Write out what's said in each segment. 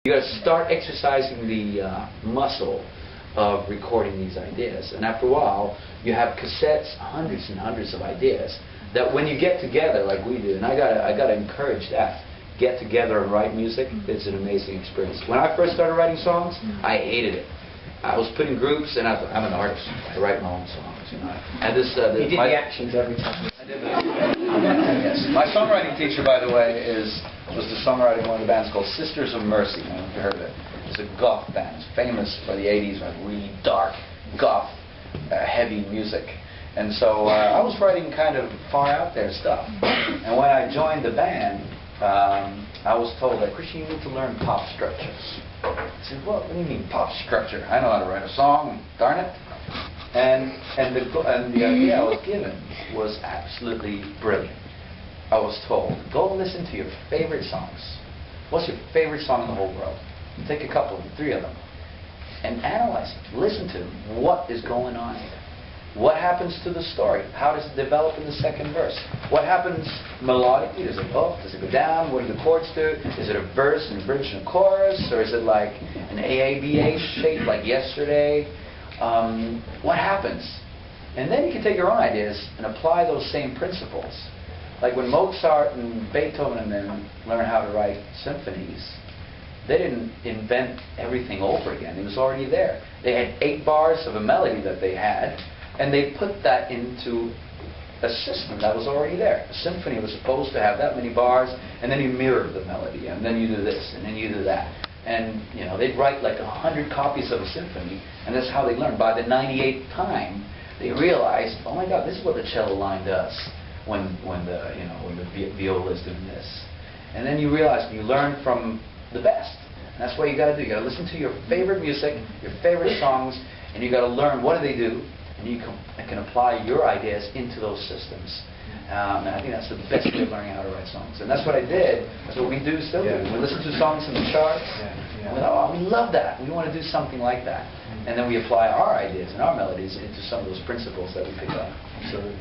You got to start exercising the muscle of recording these ideas, and after a while, you have cassettes, hundreds and hundreds of ideas. That when you get together like we do, and I gotta encourage that. Get together and write music. It's an amazing experience. When I first started writing songs, I hated it. I was put in groups, and I'm an artist. I write my own songs. You know. And this, you did the actions every time. I did yes. My songwriting teacher, by the way, was the songwriter of one of the bands called Sisters of Mercy. I don't know if you heard of it. It's a goth band. It's famous for the 80s, like really dark, goth, heavy music. And so I was writing kind of far out there stuff. And when I joined the band, I was told that, Christian, you need to learn pop structures. I said, what do you mean pop structure? I know how to write a song, darn it. And the idea I was given was absolutely brilliant. I was told, go listen to your favorite songs. What's your favorite song in the whole world? Take a couple, 3 of them, and analyze it. Listen to them. What is going on here? What happens to the story? How does it develop in the second verse? What happens melodically? Does it go up? Does it go down? What do the chords do? Is it a verse and a bridge and a chorus? Or is it like an AABA shape like yesterday? What happens? And then you can take your own ideas and apply those same principles. Like when Mozart and Beethoven and them learned how to write symphonies, they didn't invent everything over again. It was already there. They had 8 bars of a melody that they had, and they put that into a system that was already there. A symphony was supposed to have that many bars, and then you mirror the melody, and then you do this, and then you do that. And you know, they'd write like 100 copies of a symphony, and that's how they learned. By the 98th time, they realized, oh my God, this is what the cello line does when the viola is doing this. And then you realize you learn from the best. And that's what you got to do. You got to listen to your favorite music, your favorite songs, and you got to learn what do they do. And you can apply your ideas into those systems. And I think that's the best way of learning how to write songs. And that's what I did. That's what we do still. Yeah. We listen to songs in the charts. And we thought, oh, we love that. We want to do something like that. And then we apply our ideas and our melodies into some of those principles that we pick up. Absolutely.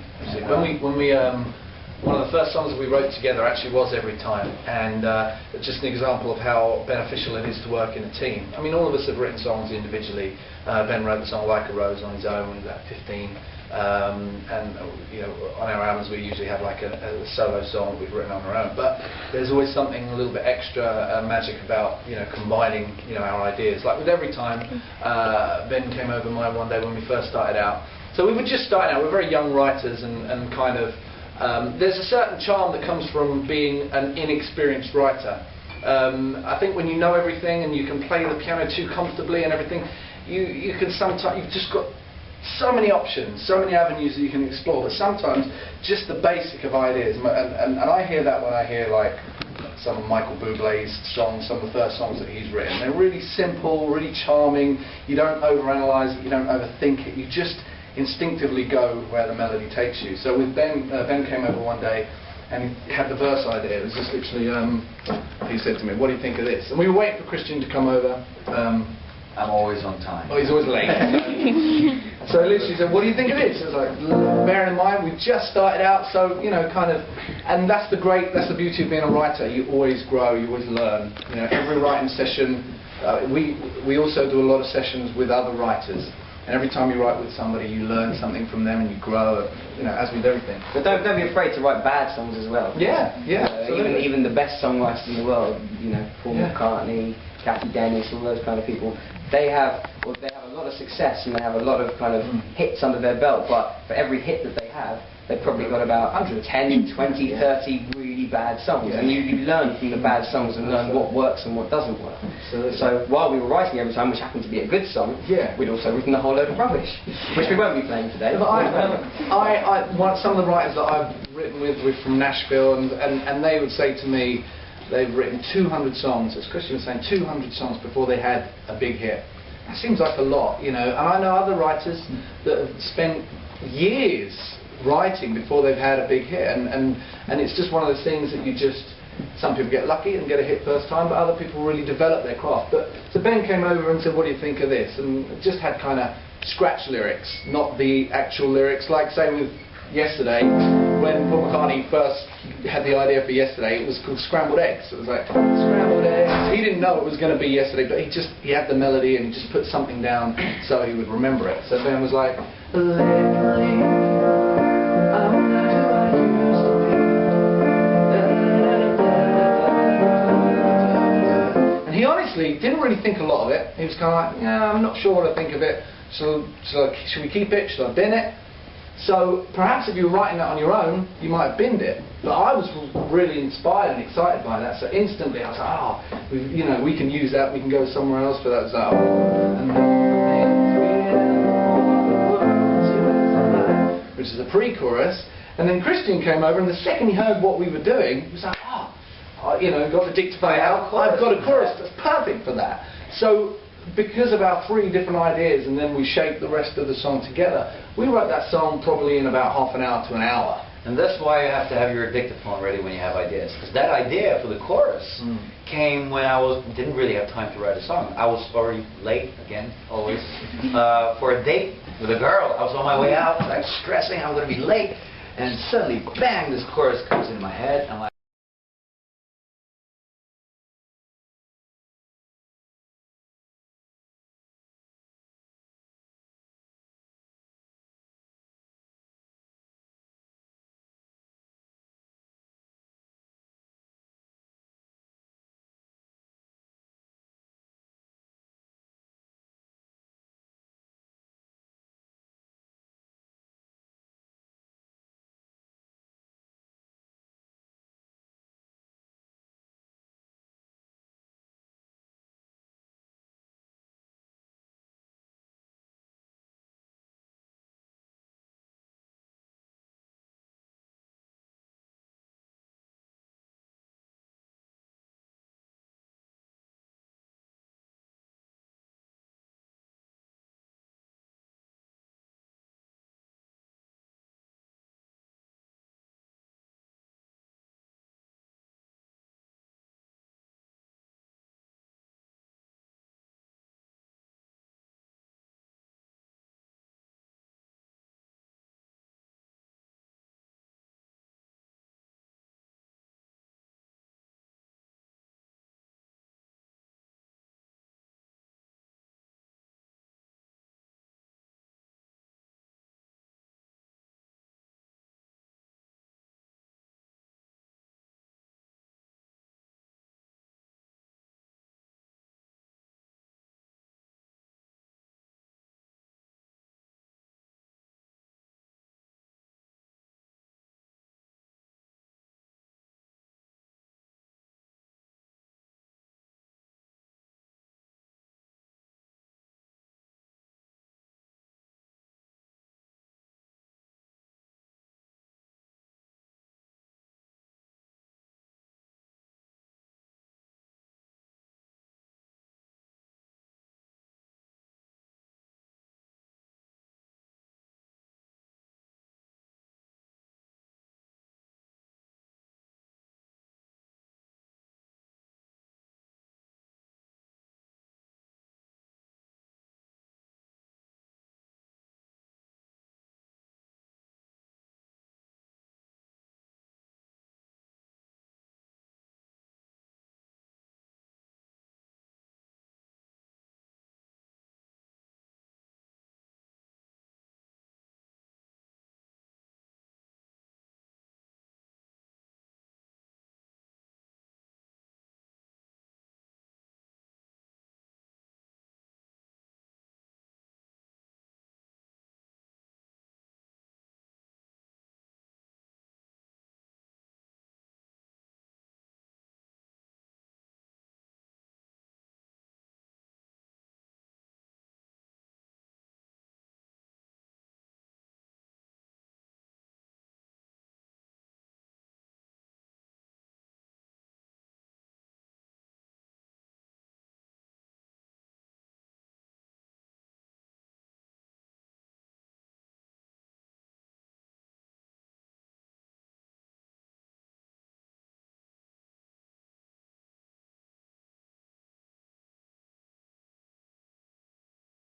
One of the first songs that we wrote together actually was Every Time, and it's just an example of how beneficial it is to work in a team. I mean, all of us have written songs individually. Ben wrote the song Like a Rose on his own when he was about 15, and you know, on our albums we usually have like a solo song we've written on our own. But there's always something a little bit extra magic about combining our ideas. Like with Every Time, Ben came over mine one day when we first started out. So we were just starting out. We're very young writers, and kind of. There's a certain charm that comes from being an inexperienced writer. I think when you know everything and you can play the piano too comfortably and everything, you can sometimes, you've just got so many options, so many avenues that you can explore, but sometimes just the basic of ideas, and I hear that when I hear like some of Michael Bublé's songs, some of the first songs that he's written. They're really simple, really charming. You don't overanalyze it, you don't overthink it, you just instinctively go where the melody takes you. So with Ben, Ben came over one day and he had the verse idea. It was just literally, he said to me, what do you think of this? And we were waiting for Christian to come over. I'm always on time. Oh, he's always late. So literally said, what do you think of this? I was like, bearing in mind, we just started out, so, kind of, and that's the beauty of being a writer. You always grow, you always learn. Every writing session, we also do a lot of sessions with other writers. And every time you write with somebody, you learn something from them and you grow, as with everything. But don't be afraid to write bad songs as well. Yeah. Even the best songwriters in the world, Paul McCartney, Kathy Dennis, all those kind of people, they have a lot of success and they have a lot of kind of hits under their belt, but for every hit that they have, they've probably got about 10, 20, 30 really bad songs. And you learn from the bad songs and learn what works and what doesn't work. So while we were writing Every Time, which happened to be a good song, we'd also written a whole load of rubbish, which we won't be playing today. But some of the writers that I've written with were from Nashville, and they would say to me, they've written 200 songs, as Christian was saying, 200 songs before they had a big hit. That seems like a lot, And I know other writers that have spent years writing before they've had a big hit, and it's just one of those things that some people get lucky and get a hit first time, but other people really develop their craft. So Ben came over and said, what do you think of this? And just had kind of scratch lyrics, not the actual lyrics, like say with Yesterday, when Paul McCartney first had the idea for yesterday. It was called Scrambled Eggs. It was like, scrambled eggs. He didn't know it was going to be yesterday, but he had the melody and he just put something down so he would remember it. So Ben was like, lately, I'm not who I used to be. And he honestly didn't really think a lot of it. He was kind of like, yeah, I'm not sure what I think of it. So should we keep it? Should I bin it? So perhaps if you were writing that on your own, you might have binned it. But I was really inspired and excited by that. So instantly I was like, we can use that. We can go somewhere else for that. So, which is a pre-chorus. And then Christian came over, and the second he heard what we were doing, he was like, got the dictaphone out. I've got a chorus that's perfect for that. So, because of our 3 different ideas, and then we shaped the rest of the song together, we wrote that song probably in about half an hour to an hour. And that's why you have to have your dictaphone ready when you have ideas. Because that idea for the chorus came when I didn't really have time to write a song. I was already late, again, always, for a date with a girl. I was on my way out, like stressing, I'm going to be late. And suddenly, bang, this chorus comes into my head. I'm like,